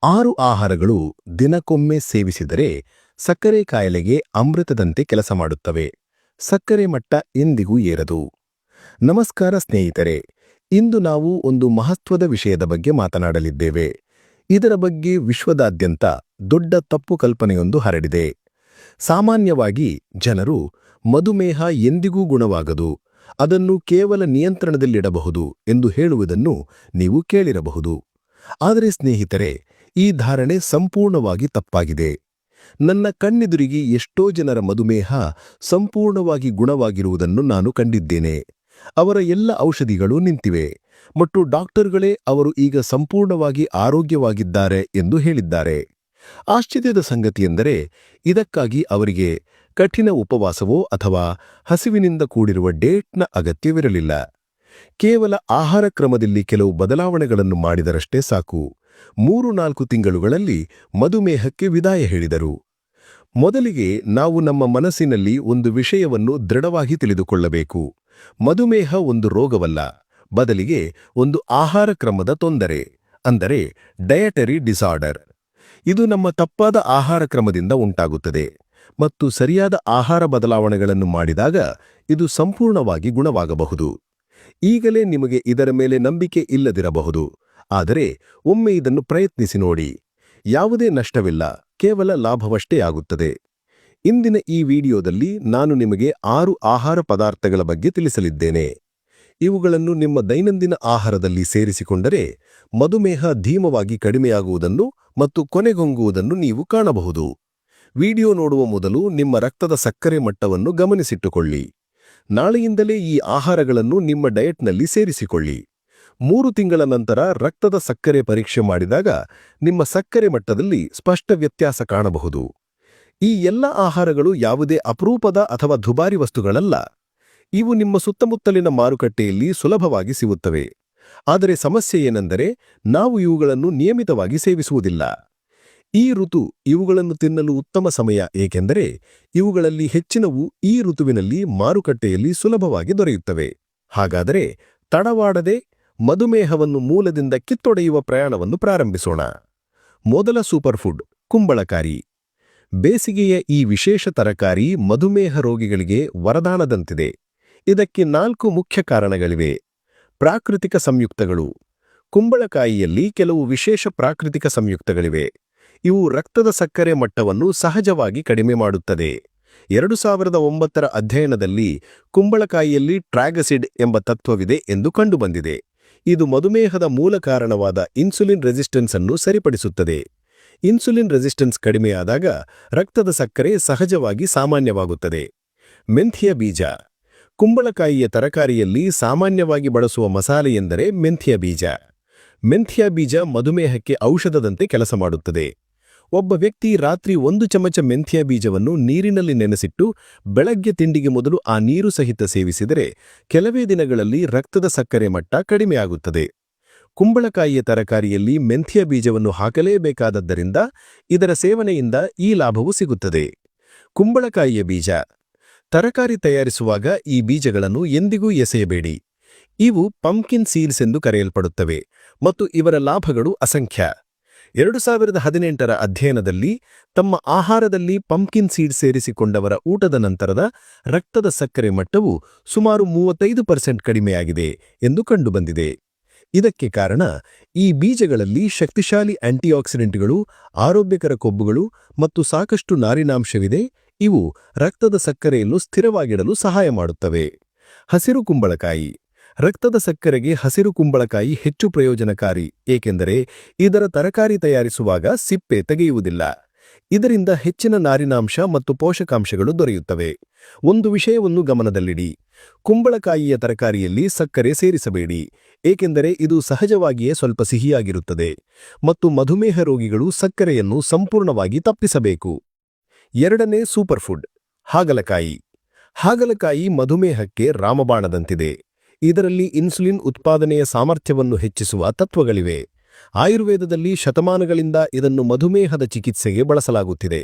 6 ಆಹಾರಗಳು ದಿನಕ್ಕೊಮ್ಮೆ ಸೇವಿಸಿದರೆ ಸಕ್ಕರೆ ಕಾಯಿಲೆಗೆ ಅಮೃತದಂತೆ ಕೆಲಸ ಮಾಡುತ್ತವೆ. ಸಕ್ಕರೆ ಮಟ್ಟ ಎಂದಿಗೂ ಏರದು. ನಮಸ್ಕಾರ ಸ್ನೇಹಿತರೆ, ಇಂದು ನಾವು ಒಂದು ಮಹತ್ವದ ವಿಷಯದ ಬಗ್ಗೆ ಮಾತನಾಡಲಿದ್ದೇವೆ. ಇದರ ಬಗ್ಗೆ ವಿಶ್ವದಾದ್ಯಂತ ದೊಡ್ಡ ತಪ್ಪು ಕಲ್ಪನೆಯೊಂದು ಹರಡಿದೆ. ಸಾಮಾನ್ಯವಾಗಿ ಜನರು ಮಧುಮೇಹ ಎಂದಿಗೂ ಗುಣವಾಗದು, ಅದನ್ನು ಕೇವಲ ನಿಯಂತ್ರಣದಲ್ಲಿಡಬಹುದು ಎಂದು ಹೇಳುವುದನ್ನು ನೀವು ಕೇಳಿರಬಹುದು. ಆದರೆ ಸ್ನೇಹಿತರೆ, ಈ ಧಾರಣೆ ಸಂಪೂರ್ಣವಾಗಿ ತಪ್ಪಾಗಿದೆ. ನನ್ನ ಕಣ್ಣೆದುರಿಗೆ ಎಷ್ಟೋ ಜನರ ಮಧುಮೇಹ ಸಂಪೂರ್ಣವಾಗಿ ಗುಣವಾಗಿರುವುದನ್ನು ನಾನು ಕಂಡಿದ್ದೇನೆ. ಅವರ ಎಲ್ಲ ಔಷಧಿಗಳು ನಿಂತಿವೆ ಮತ್ತು ಡಾಕ್ಟರ್ಗಳೇ ಅವರು ಈಗ ಸಂಪೂರ್ಣವಾಗಿ ಆರೋಗ್ಯವಾಗಿದ್ದಾರೆ ಎಂದು ಹೇಳಿದ್ದಾರೆ. ಆಶ್ಚರ್ಯದ ಸಂಗತಿಯೆಂದರೆ, ಇದಕ್ಕಾಗಿ ಅವರಿಗೆ ಕಠಿಣ ಉಪವಾಸವೋ ಅಥವಾ ಹಸಿವಿನಿಂದ ಕೂಡಿರುವ ಡೇಟ್ನ ಅಗತ್ಯವಿರಲಿಲ್ಲ. ಕೇವಲ ಆಹಾರ ಕ್ರಮದಲ್ಲಿ ಕೆಲವು ಬದಲಾವಣೆಗಳನ್ನು ಮಾಡಿದರಷ್ಟೇ ಸಾಕು. 3-4 ತಿಂಗಳುಗಳಲ್ಲಿ ಮಧುಮೇಹಕ್ಕೆ ವಿದಾಯ ಹೇಳಿದರು. ಮೊದಲಿಗೆ ನಾವು ನಮ್ಮ ಮನಸ್ಸಿನಲ್ಲಿ ಒಂದು ವಿಷಯವನ್ನು ದೃಢವಾಗಿ ತಿಳಿದುಕೊಳ್ಳಬೇಕು. ಮಧುಮೇಹ ಒಂದು ರೋಗವಲ್ಲ, ಬದಲಿಗೆ ಒಂದು ಆಹಾರ ಕ್ರಮದ ತೊಂದರೆ, ಅಂದರೆ ಡಯಟರಿ ಡಿಸಾರ್ಡರ್. ಇದು ನಮ್ಮ ತಪ್ಪಾದ ಆಹಾರ ಕ್ರಮದಿಂದ ಉಂಟಾಗುತ್ತದೆ ಮತ್ತು ಸರಿಯಾದ ಆಹಾರ ಬದಲಾವಣೆಗಳನ್ನು ಮಾಡಿದಾಗ ಇದು ಸಂಪೂರ್ಣವಾಗಿ ಗುಣವಾಗಬಹುದು. ಈಗಲೇ ನಿಮಗೆ ಇದರ ಮೇಲೆ ನಂಬಿಕೆ ಇಲ್ಲದಿರಬಹುದು, ಆದರೆ ಒಮ್ಮೆ ಇದನ್ನು ಪ್ರಯತ್ನಿಸಿ ನೋಡಿ. ಯಾವುದೇ ನಷ್ಟವಿಲ್ಲ, ಕೇವಲ ಲಾಭವಷ್ಟೇ ಆಗುತ್ತದೆ. ಇಂದಿನ ಈ ವಿಡಿಯೋದಲ್ಲಿ ನಾನು ನಿಮಗೆ 6 ಆಹಾರ ಪದಾರ್ಥಗಳ ಬಗ್ಗೆ ತಿಳಿಸಲಿದ್ದೇನೆ. ಇವುಗಳನ್ನು ನಿಮ್ಮ ದೈನಂದಿನ ಆಹಾರದಲ್ಲಿ ಸೇರಿಸಿಕೊಂಡರೆ ಮಧುಮೇಹ ಧೀಮವಾಗಿ ಕಡಿಮೆಯಾಗುವುದನ್ನು ಮತ್ತು ಕೊನೆಗೊಂಗುವುದನ್ನು ನೀವು ಕಾಣಬಹುದು. ವಿಡಿಯೋ ನೋಡುವ ಮೊದಲು ನಿಮ್ಮ ರಕ್ತದ ಸಕ್ಕರೆ ಮಟ್ಟವನ್ನು ಗಮನಿಸಿಟ್ಟುಕೊಳ್ಳಿ. ನಾಳೆಯಿಂದಲೇ ಈ ಆಹಾರಗಳನ್ನು ನಿಮ್ಮ ಡಯಟ್ನಲ್ಲಿ ಸೇರಿಸಿಕೊಳ್ಳಿ. 3 ತಿಂಗಳ ನಂತರ ರಕ್ತದ ಸಕ್ಕರೆ ಪರೀಕ್ಷೆ ಮಾಡಿದಾಗ ನಿಮ್ಮ ಸಕ್ಕರೆ ಮಟ್ಟದಲ್ಲಿ ಸ್ಪಷ್ಟ ವ್ಯತ್ಯಾಸ ಕಾಣಬಹುದು. ಈ ಎಲ್ಲ ಆಹಾರಗಳು ಯಾವುದೇ ಅಪರೂಪದ ಅಥವಾ ದುಬಾರಿ ವಸ್ತುಗಳಲ್ಲ. ಇವು ನಿಮ್ಮ ಸುತ್ತಮುತ್ತಲಿನ ಮಾರುಕಟ್ಟೆಯಲ್ಲಿ ಸುಲಭವಾಗಿ ಸಿಗುತ್ತವೆ. ಆದರೆ ಸಮಸ್ಯೆ ಏನೆಂದರೆ, ನಾವು ಇವುಗಳನ್ನು ನಿಯಮಿತವಾಗಿ ಸೇವಿಸುವುದಿಲ್ಲ. ಈ ಋತು ಇವುಗಳನ್ನು ತಿನ್ನಲು ಉತ್ತಮ ಸಮಯ, ಏಕೆಂದರೆ ಇವುಗಳಲ್ಲಿ ಹೆಚ್ಚಿನವು ಈ ಋತುವಿನಲ್ಲಿ ಮಾರುಕಟ್ಟೆಯಲ್ಲಿ ಸುಲಭವಾಗಿ ದೊರೆಯುತ್ತವೆ. ಹಾಗಾದರೆ ತಡವಾಡದೆ ಮಧುಮೇಹವನ್ನು ಮೂಲದಿಂದ ಕಿತ್ತೊಡೆಯುವ ಪ್ರಯಾಣವನ್ನು ಪ್ರಾರಂಭಿಸೋಣ. ಮೊದಲ ಸೂಪರ್ಫುಡ್ ಕುಂಬಳಕಾಯಿ. ಬೇಸಿಗೆಯ ಈ ವಿಶೇಷ ತರಕಾರಿ ಮಧುಮೇಹ ರೋಗಿಗಳಿಗೆ ವರದಾನದಂತಿದೆ. ಇದಕ್ಕೆ 4 ಮುಖ್ಯ ಕಾರಣಗಳಿವೆ. ಪ್ರಾಕೃತಿಕ ಸಂಯುಕ್ತಗಳು. ಕುಂಬಳಕಾಯಿಯಲ್ಲಿ ಕೆಲವು ವಿಶೇಷ ಪ್ರಾಕೃತಿಕ ಸಂಯುಕ್ತಗಳಿವೆ. ಇವು ರಕ್ತದ ಸಕ್ಕರೆ ಮಟ್ಟವನ್ನು ಸಹಜವಾಗಿ ಕಡಿಮೆ ಮಾಡುತ್ತದೆ. 2009ರ ಅಧ್ಯಯನದಲ್ಲಿ ಕುಂಬಳಕಾಯಿಯಲ್ಲಿ ಟ್ರಾಗಸಿಡ್ ಎಂಬ ತತ್ವವಿದೆ ಎಂದು ಕಂಡುಬಂದಿದೆ. ಇದು ಮಧುಮೇಹದ ಮೂಲ ಕಾರಣವಾದ ಇನ್ಸುಲಿನ್ ರೆಸಿಸ್ಟೆನ್ಸ್ ಅನ್ನು ಸರಿಪಡಿಸುತ್ತದೆ. ಇನ್ಸುಲಿನ್ ರೆಸಿಸ್ಟೆನ್ಸ್ ಕಡಿಮೆಯಾದಾಗ ರಕ್ತದ ಸಕ್ಕರೆ ಸಹಜವಾಗಿ ಸಾಮಾನ್ಯವಾಗುತ್ತದೆ. ಮೆಂಥ್ಯ ಬೀಜ. ಕುಂಬಳಕಾಯಿಯ ತರಕಾರಿಯಲ್ಲಿ ಸಾಮಾನ್ಯವಾಗಿ ಬಳಸುವ ಮಸಾಲೆ ಎಂದರೆ ಮೆಂಥ್ಯ ಬೀಜ. ಮೆಂಥ್ಯ ಬೀಜ ಮಧುಮೇಹಕ್ಕೆ ಔಷಧದಂತೆ ಕೆಲಸ ಮಾಡುತ್ತದೆ. ಒಬ್ಬ ವ್ಯಕ್ತಿ ರಾತ್ರಿ 1 ಚಮಚ ಮೆಂಥ್ಯ ಬೀಜವನ್ನು ನೀರಿನಲ್ಲಿ ನೆನೆಸಿಟ್ಟು ಬೆಳಗ್ಗೆ ತಿಂಡಿಗೆ ಮೊದಲು ಆ ನೀರು ಸಹಿತ ಸೇವಿಸಿದರೆ ಕೆಲವೇ ದಿನಗಳಲ್ಲಿ ರಕ್ತದ ಸಕ್ಕರೆ ಮಟ್ಟ ಕಡಿಮೆಯಾಗುತ್ತದೆ. ಕುಂಬಳಕಾಯಿಯ ತರಕಾರಿಯಲ್ಲಿ ಮೆಂಥ್ಯ ಬೀಜವನ್ನು ಹಾಕಲೇಬೇಕಾದದ್ದರಿಂದ ಇದರ ಸೇವನೆಯಿಂದ ಈ ಲಾಭವು ಸಿಗುತ್ತದೆ. ಕುಂಬಳಕಾಯಿಯ ಬೀಜ. ತರಕಾರಿ ತಯಾರಿಸುವಾಗ ಈ ಬೀಜಗಳನ್ನು ಎಂದಿಗೂ ಎಸೆಯಬೇಡಿ. ಇವು ಪಂಪ್ಕಿನ್ ಸೀಡ್ಸ್ ಎಂದು ಕರೆಯಲ್ಪಡುತ್ತವೆ ಮತ್ತು ಇವರ ಲಾಭಗಳು ಅಸಂಖ್ಯ. 2018ರ ಅಧ್ಯಯನದಲ್ಲಿ ತಮ್ಮ ಆಹಾರದಲ್ಲಿ ಪಂಪ್ಕಿನ್ ಸೀಡ್ ಸೇರಿಸಿಕೊಂಡವರ ಊಟದ ನಂತರದ ರಕ್ತದ ಸಕ್ಕರೆ ಮಟ್ಟವು ಸುಮಾರು 35% ಕಡಿಮೆಯಾಗಿದೆ ಎಂದು ಕಂಡುಬಂದಿದೆ. ಇದಕ್ಕೆ ಕಾರಣ ಈ ಬೀಜಗಳಲ್ಲಿ ಶಕ್ತಿಶಾಲಿ ಆಂಟಿಆಕ್ಸಿಡೆಂಟ್ಗಳು, ಆರೋಗ್ಯಕರ ಕೊಬ್ಬುಗಳು ಮತ್ತು ಸಾಕಷ್ಟು ನಾರಿನಾಂಶವಿದೆ. ಇವು ರಕ್ತದ ಸಕ್ಕರೆಯನ್ನು ಸ್ಥಿರವಾಗಿಡಲು ಸಹಾಯ ಮಾಡುತ್ತವೆ. ಹಸಿರು ಕುಂಬಳಕಾಯಿ. ರಕ್ತದ ಸಕ್ಕರೆಗೆ ಹಸಿರು ಕುಂಬಳಕಾಯಿ ಹೆಚ್ಚು ಪ್ರಯೋಜನಕಾರಿ, ಏಕೆಂದರೆ ಇದರ ತರಕಾರಿ ತಯಾರಿಸುವಾಗ ಸಿಪ್ಪೆ ತೆಗೆಯುವುದಿಲ್ಲ. ಇದರಿಂದ ಹೆಚ್ಚಿನ ನಾರಿನಾಂಶ ಮತ್ತು ಪೋಷಕಾಂಶಗಳು ದೊರೆಯುತ್ತವೆ. ಒಂದು ವಿಷಯವನ್ನು ಗಮನದಲ್ಲಿಡಿ: ಕುಂಬಳಕಾಯಿಯ ತರಕಾರಿಯಲ್ಲಿ ಸಕ್ಕರೆ ಸೇರಿಸಬೇಡಿ, ಏಕೆಂದರೆ ಇದು ಸಹಜವಾಗಿಯೇ ಸ್ವಲ್ಪ ಸಿಹಿಯಾಗಿರುತ್ತದೆ ಮತ್ತು ಮಧುಮೇಹ ರೋಗಿಗಳು ಸಕ್ಕರೆಯನ್ನು ಸಂಪೂರ್ಣವಾಗಿ ತಪ್ಪಿಸಬೇಕು. ಎರಡನೇ ಸೂಪರ್ಫುಡ್ ಹಾಗಲಕಾಯಿ. ಹಾಗಲಕಾಯಿ ಮಧುಮೇಹಕ್ಕೆ ರಾಮಬಾಣದಂತಿದೆ. ಇದರಲ್ಲಿ ಇನ್ಸುಲಿನ್ ಉತ್ಪಾದನೆಯ ಸಾಮರ್ಥ್ಯವನ್ನು ಹೆಚ್ಚಿಸುವ ತತ್ವಗಳಿವೆ. ಆಯುರ್ವೇದದಲ್ಲಿ ಶತಮಾನಗಳಿಂದ ಇದನ್ನು ಮಧುಮೇಹದ ಚಿಕಿತ್ಸೆಗೆ ಬಳಸಲಾಗುತ್ತಿದೆ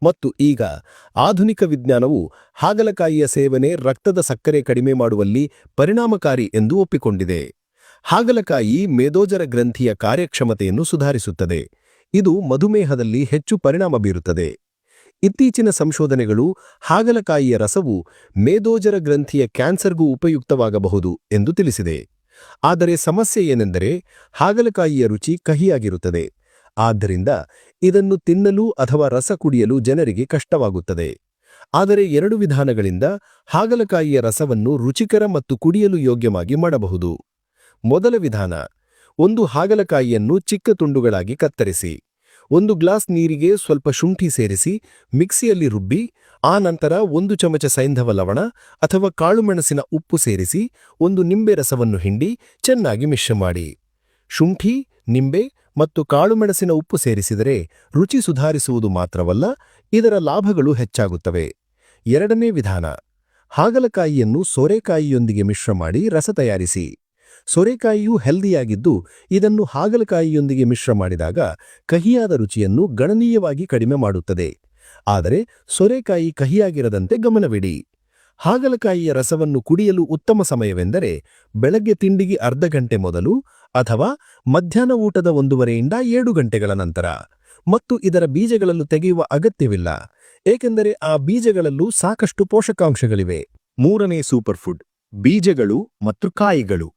ಮತ್ತು ಈಗ ಆಧುನಿಕ ವಿಜ್ಞಾನವು ಹಾಗಲಕಾಯಿಯ ಸೇವನೆ ರಕ್ತದ ಸಕ್ಕರೆ ಕಡಿಮೆ ಮಾಡುವಲ್ಲಿ ಪರಿಣಾಮಕಾರಿ ಎಂದು ಒಪ್ಪಿಕೊಂಡಿದೆ. ಹಾಗಲಕಾಯಿ ಮೇದೋಜರ ಗ್ರಂಥಿಯ ಕಾರ್ಯಕ್ಷಮತೆಯನ್ನು ಸುಧಾರಿಸುತ್ತದೆ. ಇದು ಮಧುಮೇಹದಲ್ಲಿ ಹೆಚ್ಚು ಪರಿಣಾಮ ಬೀರುತ್ತದೆ. ಇತ್ತೀಚಿನ ಸಂಶೋಧನೆಗಳು ಹಾಗಲಕಾಯಿಯ ರಸವು ಮೇದೋಜರ ಗ್ರಂಥಿಯ ಕ್ಯಾನ್ಸರ್ಗೂ ಉಪಯುಕ್ತವಾಗಬಹುದು ಎಂದು ತಿಳಿಸಿದೆ. ಆದರೆ ಸಮಸ್ಯೆ ಏನೆಂದರೆ ಹಾಗಲಕಾಯಿಯ ರುಚಿ ಕಹಿಯಾಗಿರುತ್ತದೆ. ಆದ್ದರಿಂದ ಇದನ್ನು ತಿನ್ನಲು ಅಥವಾ ರಸ ಕುಡಿಯಲು ಜನರಿಗೆ ಕಷ್ಟವಾಗುತ್ತದೆ. ಆದರೆ 2 ವಿಧಾನಗಳಿಂದ ಹಾಗಲಕಾಯಿಯ ರಸವನ್ನು ರುಚಿಕರ ಮತ್ತು ಕುಡಿಯಲು ಯೋಗ್ಯವಾಗಿ ಮಾಡಬಹುದು. ಮೊದಲ ವಿಧಾನ: ಒಂದು ಹಾಗಲಕಾಯಿಯನ್ನು ಚಿಕ್ಕ ತುಂಡುಗಳಾಗಿ ಕತ್ತರಿಸಿ, 1 ಗ್ಲಾಸ್ ನೀರಿಗೆ ಸ್ವಲ್ಪ ಶುಂಠಿ ಸೇರಿಸಿ ಮಿಕ್ಸಿಯಲ್ಲಿ ರುಬ್ಬಿ, ಆ ನಂತರ 1 ಚಮಚ ಸೈಂಧವ ಲವಣ ಅಥವಾ ಕಾಳುಮೆಣಸಿನ ಉಪ್ಪು ಸೇರಿಸಿ 1 ನಿಂಬೆ ರಸವನ್ನು ಹಿಂಡಿ ಚೆನ್ನಾಗಿ ಮಿಶ್ರ ಮಾಡಿ. ಶುಂಠಿ, ನಿಂಬೆ ಮತ್ತು ಕಾಳುಮೆಣಸಿನ ಉಪ್ಪು ಸೇರಿಸಿದರೆ ರುಚಿ ಸುಧಾರಿಸುವುದು ಮಾತ್ರವಲ್ಲ, ಇದರ ಲಾಭಗಳು ಹೆಚ್ಚಾಗುತ್ತವೆ. ಎರಡನೇ ವಿಧಾನ: ಹಾಗಲಕಾಯಿಯನ್ನು ಸೋರೆಕಾಯಿಯೊಂದಿಗೆ ಮಿಶ್ರ ಮಾಡಿ ರಸ ತಯಾರಿಸಿ. ಸೋರೆಕಾಯಿಯು ಹೆಲ್ದಿಯಾಗಿದ್ದು, ಇದನ್ನು ಹಾಗಲಕಾಯಿಯೊಂದಿಗೆ ಮಿಶ್ರ ಮಾಡಿದಾಗ ಕಹಿಯಾದ ರುಚಿಯನ್ನು ಗಣನೀಯವಾಗಿ ಕಡಿಮೆ ಮಾಡುತ್ತದೆ. ಆದರೆ ಸೋರೆಕಾಯಿ ಕಹಿಯಾಗಿರದಂತೆ ಗಮನವಿಡಿ. ಹಾಗಲಕಾಯಿಯ ರಸವನ್ನು ಕುಡಿಯಲು ಉತ್ತಮ ಸಮಯವೆಂದರೆ ಬೆಳಗ್ಗೆ ತಿಂಡಿಗೆ ಅರ್ಧ ಗಂಟೆ ಮೊದಲು ಅಥವಾ ಮಧ್ಯಾಹ್ನ ಊಟದ 1:30 ರಿಂದ 7 ಗಂಟೆಗಳ ನಂತರ. ಮತ್ತು ಇದರ ಬೀಜಗಳನ್ನು ತೆಗೆಯುವ ಅಗತ್ಯವಿಲ್ಲ, ಏಕೆಂದರೆ ಆ ಬೀಜಗಳಲ್ಲೂ ಸಾಕಷ್ಟು ಪೋಷಕಾಂಶಗಳಿವೆ. ಮೂರನೇ ಸೂಪರ್ಫುಡ್: ಬೀಜಗಳು ಮತ್ತು ಕಾಯಿಗಳು.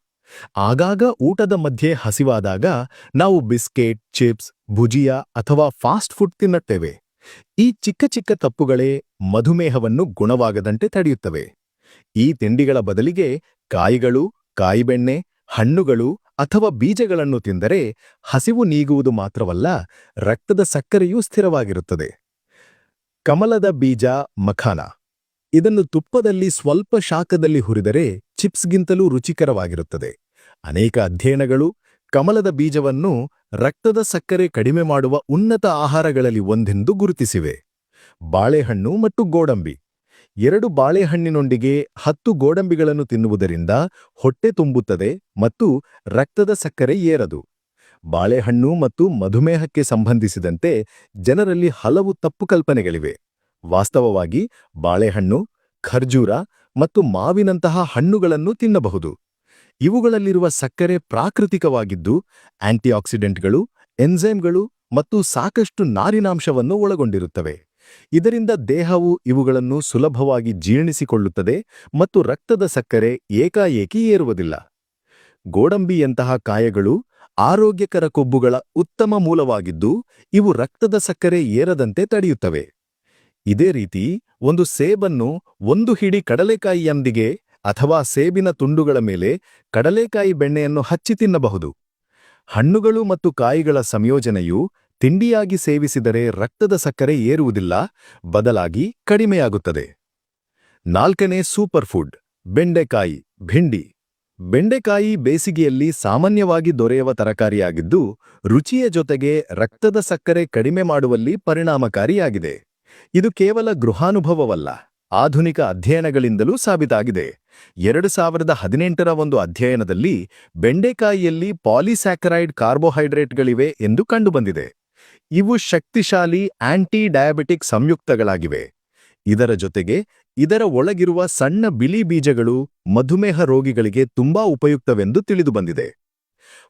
ಆಗಾಗ ಊಟದ ಮಧ್ಯೆ ಹಸಿವಾದಾಗ ನಾವು ಬಿಸ್ಕೆಟ್, ಚಿಪ್ಸ್, ಭುಜಿಯಾ ಅಥವಾ ಫಾಸ್ಟ್ ಫುಡ್ ತಿನ್ನುತ್ತೇವೆ. ಈ ಚಿಕ್ಕ ಚಿಕ್ಕ ತಪ್ಪುಗಳೇ ಮಧುಮೇಹವನ್ನು ಗುಣವಾಗದಂತೆ ತಡೆಯುತ್ತವೆ. ಈ ತಿಂಡಿಗಳ ಬದಲಿಗೆ ಕಾಯಿಗಳು, ಕಾಯಿಬೆಣ್ಣೆ, ಹಣ್ಣುಗಳು ಅಥವಾ ಬೀಜಗಳನ್ನು ತಿಂದರೆ ಹಸಿವು ನೀಗುವುದು ಮಾತ್ರವಲ್ಲ, ರಕ್ತದ ಸಕ್ಕರೆಯೂ ಸ್ಥಿರವಾಗಿರುತ್ತದೆ. ಕಮಲದ ಬೀಜ ಮಖಾನ. ಇದನ್ನು ತುಪ್ಪದಲ್ಲಿ ಸ್ವಲ್ಪ ಶಾಖದಲ್ಲಿ ಹುರಿದರೆ ಚಿಪ್ಸ್ಗಿಂತಲೂ ರುಚಿಕರವಾಗಿರುತ್ತದೆ. ಅನೇಕ ಅಧ್ಯಯನಗಳು ಕಮಲದ ಬೀಜವನ್ನು ರಕ್ತದ ಸಕ್ಕರೆ ಕಡಿಮೆ ಮಾಡುವ ಉನ್ನತ ಆಹಾರಗಳಲ್ಲಿ ಒಂದೆಂದು ಗುರುತಿಸಿವೆ. ಬಾಳೆಹಣ್ಣು ಮತ್ತು ಗೋಡಂಬಿ. 2 ಬಾಳೆಹಣ್ಣಿನೊಂದಿಗೆ 10 ಗೋಡಂಬಿಗಳನ್ನು ತಿನ್ನುವುದರಿಂದ ಹೊಟ್ಟೆ ತುಂಬುತ್ತದೆ ಮತ್ತು ರಕ್ತದ ಸಕ್ಕರೆ ಏರದು. ಬಾಳೆಹಣ್ಣು ಮತ್ತು ಮಧುಮೇಹಕ್ಕೆ ಸಂಬಂಧಿಸಿದಂತೆ ಜನರಲ್ಲಿ ಹಲವು ತಪ್ಪು ಕಲ್ಪನೆಗಳಿವೆ. ವಾಸ್ತವವಾಗಿ ಬಾಳೆಹಣ್ಣು, ಖರ್ಜೂರ ಮತ್ತು ಮಾವಿನಂತಹ ಹಣ್ಣುಗಳನ್ನು ತಿನ್ನಬಹುದು. ಇವುಗಳಲ್ಲಿರುವ ಸಕ್ಕರೆ ಪ್ರಾಕೃತಿಕವಾಗಿದ್ದು, ಆಂಟಿಆಕ್ಸಿಡೆಂಟ್ಗಳು, ಎನ್ಸೈಮ್ಗಳು ಮತ್ತು ಸಾಕಷ್ಟು ನಾರಿನಾಂಶವನ್ನು ಒಳಗೊಂಡಿರುತ್ತವೆ. ಇದರಿಂದ ದೇಹವು ಇವುಗಳನ್ನು ಸುಲಭವಾಗಿ ಜೀರ್ಣಿಸಿಕೊಳ್ಳುತ್ತದೆ ಮತ್ತು ರಕ್ತದ ಸಕ್ಕರೆ ಏಕಾಏಕಿ ಏರುವುದಿಲ್ಲ. ಗೋಡಂಬಿಯಂತಹ ಕಾಯಗಳು ಆರೋಗ್ಯಕರ ಕೊಬ್ಬುಗಳ ಉತ್ತಮ ಮೂಲವಾಗಿದ್ದು, ಇವು ರಕ್ತದ ಸಕ್ಕರೆ ಏರದಂತೆ ತಡೆಯುತ್ತವೆ. ಇದೇ ರೀತಿ ಒಂದು ಸೇಬನ್ನು 1 ಹಿಡಿ ಕಡಲೆಕಾಯಿಯೊಂದಿಗೆ ಅಥವಾ ಸೇಬಿನ ತುಂಡುಗಳ ಮೇಲೆ ಕಡಲೆಕಾಯಿ ಬೆಣ್ಣೆಯನ್ನು ಹಚ್ಚಿ ತಿನ್ನಬಹುದು. ಹಣ್ಣುಗಳು ಮತ್ತು ಕಾಯಿಗಳ ಸಂಯೋಜನೆಯು ತಿಂಡಿಯಾಗಿ ಸೇವಿಸಿದರೆ ರಕ್ತದ ಸಕ್ಕರೆ ಏರುವುದಿಲ್ಲ, ಬದಲಾಗಿ ಕಡಿಮೆಯಾಗುತ್ತದೆ. 4ನೇ ಸೂಪರ್ಫುಡ್: ಬೆಂಡೆಕಾಯಿ, ಭಿಂಡಿ. ಬೆಂಡೆಕಾಯಿ ಬೇಸಿಗೆಯಲ್ಲಿ ಸಾಮಾನ್ಯವಾಗಿ ದೊರೆಯುವ ತರಕಾರಿಯಾಗಿದ್ದು, ರುಚಿಯ ಜೊತೆಗೆ ರಕ್ತದ ಸಕ್ಕರೆ ಕಡಿಮೆ ಮಾಡುವಲ್ಲಿ ಪರಿಣಾಮಕಾರಿಯಾಗಿದೆ. ಇದು ಕೇವಲ ಗೃಹಾನುಭವವಲ್ಲ, ಆಧುನಿಕ ಅಧ್ಯಯನಗಳಿಂದಲೂ ಸಾಬೀತಾಗಿದೆ. 2018ರ ಒಂದು ಅಧ್ಯಯನದಲ್ಲಿ ಬೆಂಡೆಕಾಯಿಯಲ್ಲಿ ಪಾಲಿಸ್ಯಾಕರೈಡ್ ಕಾರ್ಬೋಹೈಡ್ರೇಟ್ಗಳಿವೆ ಎಂದು ಕಂಡುಬಂದಿದೆ. ಇವು ಶಕ್ತಿಶಾಲಿ ಆಂಟಿ ಡಯಾಬಿಟಿಕ್ ಸಂಯುಕ್ತಗಳಾಗಿವೆ. ಇದರ ಜೊತೆಗೆ ಇದರ ಒಳಗಿರುವ ಸಣ್ಣ ಬಿಳಿ ಬೀಜಗಳು ಮಧುಮೇಹ ರೋಗಿಗಳಿಗೆ ತುಂಬಾ ಉಪಯುಕ್ತವೆಂದು ತಿಳಿದುಬಂದಿದೆ.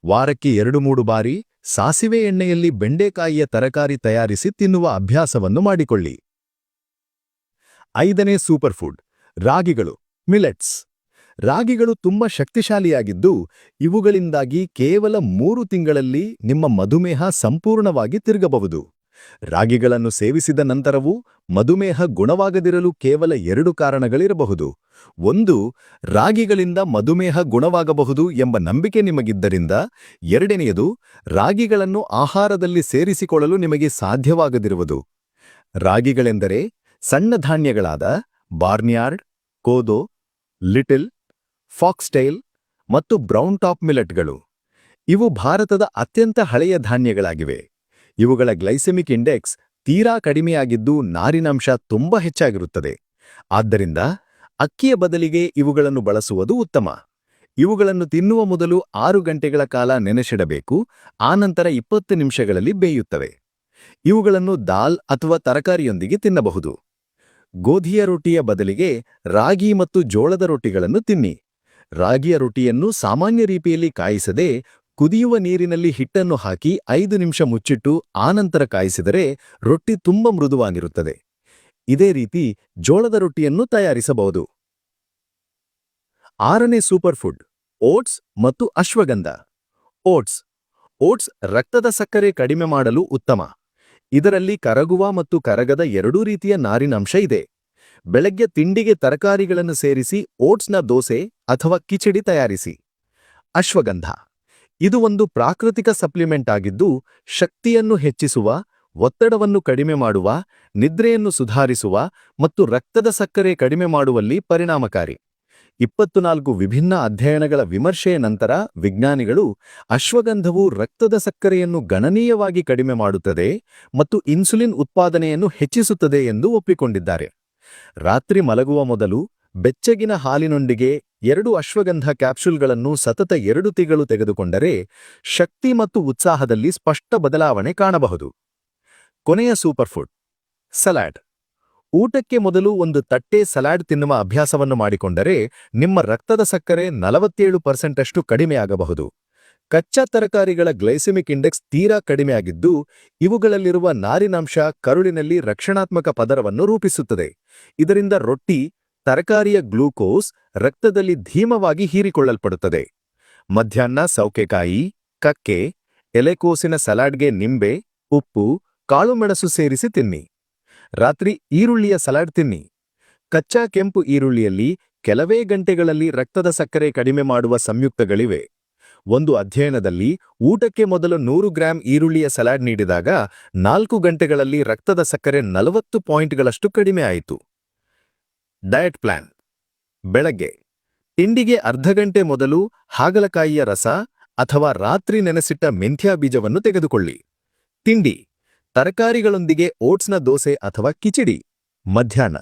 ವಾರಕ್ಕೆ 2-3 ಬಾರಿ ಸಾಸಿವೆ ಎಣ್ಣೆಯಲ್ಲಿ ಬೆಂಡೆಕಾಯಿಯ ತರಕಾರಿ ತಯಾರಿಸಿ ತಿನ್ನುವ ಅಭ್ಯಾಸವನ್ನು ಮಾಡಿಕೊಳ್ಳಿ. 5ನೇ ಸೂಪರ್ಫುಡ್: ರಾಗಿಗಳು, ಮಿಲೆಟ್ಸ್. ರಾಗಿಗಳು ತುಂಬಾ ಶಕ್ತಿಶಾಲಿಯಾಗಿದ್ದು, ಇವುಗಳಿಂದಾಗಿ ಕೇವಲ 3 ತಿಂಗಳಲ್ಲಿ ನಿಮ್ಮ ಮಧುಮೇಹ ಸಂಪೂರ್ಣವಾಗಿ ತಿರುಗಬಹುದು. ರಾಗಿಗಳನ್ನು ಸೇವಿಸಿದ ನಂತರವೂ ಮಧುಮೇಹ ಗುಣವಾಗದಿರಲು ಕೇವಲ 2 ಕಾರಣಗಳಿರಬಹುದು. 1. ರಾಗಿಗಳಿಂದ ಮಧುಮೇಹ ಗುಣವಾಗಬಹುದು ಎಂಬ ನಂಬಿಕೆ ನಿಮಗಿದ್ದರಿಂದ. 2ನೇಯದು, ರಾಗಿಗಳನ್ನು ಆಹಾರದಲ್ಲಿ ಸೇರಿಸಿಕೊಳ್ಳಲು ನಿಮಗೆ ಸಾಧ್ಯವಾಗದಿರುವುದು. ರಾಗಿಗಳೆಂದರೆ ಸಣ್ಣ ಧಾನ್ಯಗಳಾದ ಬಾರ್ನ್ಯಾರ್ಡ್, ಕೋದೋ, ಲಿಟಿಲ್, ಫಾಕ್ಸ್ಟೈಲ್ ಮತ್ತು ಬ್ರೌನ್ ಟಾಪ್ ಮಿಲೆಟ್ಗಳು. ಇವು ಭಾರತದ ಅತ್ಯಂತ ಹಳೆಯ ಧಾನ್ಯಗಳಾಗಿವೆ. ಇವುಗಳ ಗ್ಲೈಸೆಮಿಕ್ ಇಂಡೆಕ್ಸ್ ತೀರಾ ಕಡಿಮೆಯಾಗಿದ್ದು, ನಾರಿನಾಂಶ ತುಂಬಾ ಹೆಚ್ಚಾಗಿರುತ್ತದೆ. ಆದ್ದರಿಂದ ಅಕ್ಕಿಯ ಬದಲಿಗೆ ಇವುಗಳನ್ನು ಬಳಸುವುದು ಉತ್ತಮ. ಇವುಗಳನ್ನು ತಿನ್ನುವ ಮೊದಲು 6 ಗಂಟೆಗಳ ಕಾಲ ನೆನೆಸಿಡಬೇಕು, ಆನಂತರ 20 ನಿಮಿಷಗಳಲ್ಲಿ ಬೇಯುತ್ತವೆ. ಇವುಗಳನ್ನು ದಾಲ್ ಅಥವಾ ತರಕಾರಿಯೊಂದಿಗೆ ತಿನ್ನಬಹುದು. ಗೋಧಿಯ ರೊಟ್ಟಿಯ ಬದಲಿಗೆ ರಾಗಿ ಮತ್ತು ಜೋಳದ ರೊಟ್ಟಿಗಳನ್ನು ತಿನ್ನಿ. ರಾಗಿಯ ರೊಟ್ಟಿಯನ್ನು ಸಾಮಾನ್ಯ ರೀತಿಯಲ್ಲಿ ಕಾಯಿಸದೆ ಕುದಿಯುವ ನೀರಿನಲ್ಲಿ ಹಿಟ್ಟನ್ನು ಹಾಕಿ 5 ನಿಮಿಷ ಮುಚ್ಚಿಟ್ಟು ಆನಂತರ ಕಾಯಿಸಿದರೆ ರೊಟ್ಟಿ ತುಂಬ ಮೃದುವಾಗಿರುತ್ತದೆ. ಇದೇ ರೀತಿ ಜೋಳದ ರೊಟ್ಟಿಯನ್ನು ತಯಾರಿಸಬಹುದು. 6ನೇ ಸೂಪರ್ ಫುಡ್ ಓಟ್ಸ್ ಮತ್ತು ಅಶ್ವಗಂಧ. ಓಟ್ಸ್ ಓಟ್ಸ್ ರಕ್ತದ ಸಕ್ಕರೆ ಕಡಿಮೆ ಮಾಡಲು ಉತ್ತಮ. ಇದರಲ್ಲಿ ಕರಗುವ ಮತ್ತು ಕರಗದ ಎರಡೂ ರೀತಿಯ ನಾರಿನಂಶ ಇದೆ. ಬೆಳಗ್ಗೆ ತಿಂಡಿಗೆ ತರಕಾರಿಗಳನ್ನು ಸೇರಿಸಿ ಓಟ್ಸ್ನ ದೋಸೆ ಅಥವಾ ಕಿಚಡಿ ತಯಾರಿಸಿ. ಅಶ್ವಗಂಧ ಇದು ಒಂದು ಪ್ರಾಕೃತಿಕ ಸಪ್ಲಿಮೆಂಟ್ ಆಗಿದ್ದು, ಶಕ್ತಿಯನ್ನು ಹೆಚ್ಚಿಸುವ, ಒತ್ತಡವನ್ನು ಕಡಿಮೆ ಮಾಡುವ, ನಿದ್ರೆಯನ್ನು ಸುಧಾರಿಸುವ ಮತ್ತು ರಕ್ತದ ಸಕ್ಕರೆ ಕಡಿಮೆ ಮಾಡುವಲ್ಲಿ ಪರಿಣಾಮಕಾರಿ. 24 ವಿಭಿನ್ನ ಅಧ್ಯಯನಗಳ ವಿಮರ್ಶೆಯ ನಂತರ ವಿಜ್ಞಾನಿಗಳು ಅಶ್ವಗಂಧವು ರಕ್ತದ ಸಕ್ಕರೆಯನ್ನು ಗಣನೀಯವಾಗಿ ಕಡಿಮೆ ಮಾಡುತ್ತದೆ ಮತ್ತು ಇನ್ಸುಲಿನ್ ಉತ್ಪಾದನೆಯನ್ನು ಹೆಚ್ಚಿಸುತ್ತದೆ ಎಂದು ಒಪ್ಪಿಕೊಂಡಿದ್ದಾರೆ. ರಾತ್ರಿ ಮಲಗುವ ಮೊದಲು ಬೆಚ್ಚಗಿನ ಹಾಲಿನೊಂದಿಗೆ 2 ಅಶ್ವಗಂಧ ಕ್ಯಾಪ್ಸೂಲ್ಗಳನ್ನು ಸತತ 2 ತಿಂಗಳು ತೆಗೆದುಕೊಂಡರೆ ಶಕ್ತಿ ಮತ್ತು ಉತ್ಸಾಹದಲ್ಲಿ ಸ್ಪಷ್ಟ ಬದಲಾವಣೆ ಕಾಣಬಹುದು. ಕೊನೆಯ ಸೂಪರ್ ಫುಡ್ ಸಲಾಡ್. ಊಟಕ್ಕೆ ಮೊದಲು ಒಂದು ತಟ್ಟೆ ಸಲಾಡ್ ತಿನ್ನುವ ಅಭ್ಯಾಸವನ್ನು ಮಾಡಿಕೊಂಡರೆ ನಿಮ್ಮ ರಕ್ತದ ಸಕ್ಕರೆ 47% ಕಡಿಮೆಯಾಗಬಹುದು. ಕಚ್ಚಾ ತರಕಾರಿಗಳ ಗ್ಲೈಸೆಮಿಕ್ ಇಂಡೆಕ್ಸ್ ತೀರಾ ಕಡಿಮೆಯಾಗಿದ್ದು, ಇವುಗಳಲ್ಲಿರುವ ನಾರಿನಾಂಶ ಕರುಳಿನಲ್ಲಿ ರಕ್ಷಣಾತ್ಮಕ ಪದರವನ್ನು ರೂಪಿಸುತ್ತದೆ. ಇದರಿಂದ ರೊಟ್ಟಿ, ತರಕಾರಿಯ ಗ್ಲೂಕೋಸ್ ರಕ್ತದಲ್ಲಿ ಧೀಮವಾಗಿ ಹೀರಿಕೊಳ್ಳಲ್ಪಡುತ್ತದೆ. ಮಧ್ಯಾಹ್ನ ಸೌತೆಕಾಯಿ, ಕಕ್ಕೆ, ಎಲೆಕೋಸಿನ ಸಲಾಡ್ಗೆ ನಿಂಬೆ, ಉಪ್ಪು, ಕಾಳುಮೆಣಸು ಸೇರಿಸಿ ತಿನ್ನಿ. ರಾತ್ರಿ ಈರುಳ್ಳಿಯ ಸಲಾಡ್ ತಿನ್ನಿ. ಕಚ್ಚಾ ಕೆಂಪು ಈರುಳ್ಳಿಯಲ್ಲಿ ಕೆಲವೇ ಗಂಟೆಗಳಲ್ಲಿ ರಕ್ತದ ಸಕ್ಕರೆ ಕಡಿಮೆ ಮಾಡುವ ಸಂಯುಕ್ತಗಳಿವೆ. ಒಂದು ಅಧ್ಯಯನದಲ್ಲಿ ಊಟಕ್ಕೆ ಮೊದಲು 100 ಗ್ರಾಂ ಈರುಳ್ಳಿಯ ಸಲಾಡ್ ನೀಡಿದಾಗ 4 ಗಂಟೆಗಳಲ್ಲಿ ರಕ್ತದ ಸಕ್ಕರೆ 40 ಪಾಯಿಂಟ್ಗಳಷ್ಟು ಕಡಿಮೆ ಆಯಿತು. Diet plan. ಬೆಳಗ್ಗೆ ತಿಂಡಿಗೆ ಅರ್ಧ ಗಂಟೆ ಮೊದಲು ಹಾಗಲಕಾಯಿಯ ರಸ ಅಥವಾ ರಾತ್ರಿ ನೆನೆಸಿಟ್ಟ ಮೆಂತ್ಯ ಬೀಜವನ್ನು ತೆಗೆದುಕೊಳ್ಳಿ. ತಿಂಡಿ ತರಕಾರಿಗಳೊಂದಿಗೆ ಓಟ್ಸ್ನ ದೋಸೆ ಅಥವಾ ಕಿಚಡಿ. ಮಧ್ಯಾಹ್ನ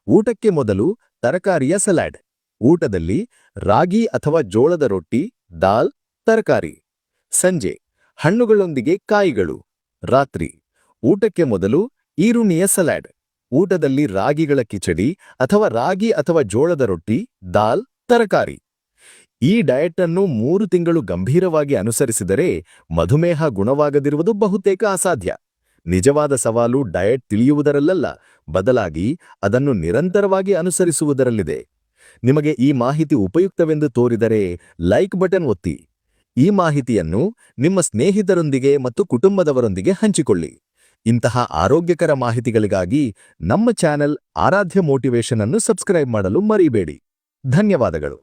ಊಟಕ್ಕೆ ಮೊದಲು ತರಕಾರಿಯ ಸಲಾಡ್. ಊಟದಲ್ಲಿ ರಾಗಿ ಅಥವಾ ಜೋಳದ ರೊಟ್ಟಿ, ದಾಲ್, ತರಕಾರಿ. ಸಂಜೆ ಹಣ್ಣುಗಳೊಂದಿಗೆ ಕಾಯಿಗಳು. ರಾತ್ರಿ ಊಟಕ್ಕೆ ಮೊದಲು ಈರುಳ್ಳಿಯ ಸಲಾಡ್. ಊಟದಲ್ಲಿ ರಾಗಿಗಳ ಕಿಚಡಿ ಅಥವಾ ರಾಗಿ ಅಥವಾ ಜೋಳದ ರೊಟ್ಟಿ, ದಾಲ್, ತರಕಾರಿ. ಈ ಡಯಟ್ ಅನ್ನು 3 ತಿಂಗಳು ಗಂಭೀರವಾಗಿ ಅನುಸರಿಸಿದರೆ ಮಧುಮೇಹ ಗುಣವಾಗದಿರುವುದು ಬಹುತೇಕ ಅಸಾಧ್ಯ. ನಿಜವಾದ ಸವಾಲು ಡಯಟ್ ತಿಳಿಯುವುದರಲ್ಲ, ಬದಲಾಗಿ ಅದನ್ನು ನಿರಂತರವಾಗಿ ಅನುಸರಿಸುವುದರಲ್ಲಿದೆ. ನಿಮಗೆ ಈ ಮಾಹಿತಿ ಉಪಯುಕ್ತವೆಂದು ತೋರಿದರೆ ಲೈಕ್ ಬಟನ್ ಒತ್ತಿ. ಈ ಮಾಹಿತಿಯನ್ನು ನಿಮ್ಮ ಸ್ನೇಹಿತರೊಂದಿಗೆ ಮತ್ತು ಕುಟುಂಬದವರೊಂದಿಗೆ ಹಂಚಿಕೊಳ್ಳಿ. ಇಂತಹ ಆರೋಗ್ಯಕರ ಮಾಹಿತಿಗಳಿಗಾಗಿ ನಮ್ಮ ಚಾನೆಲ್ ಆರಾಧ್ಯ ಮೋಟಿವೇಶನ್ ಅನ್ನು ಸಬ್ಸ್ಕ್ರೈಬ್ ಮಾಡಲು ಮರಿಬೇಡಿ. ಧನ್ಯವಾದಗಳು.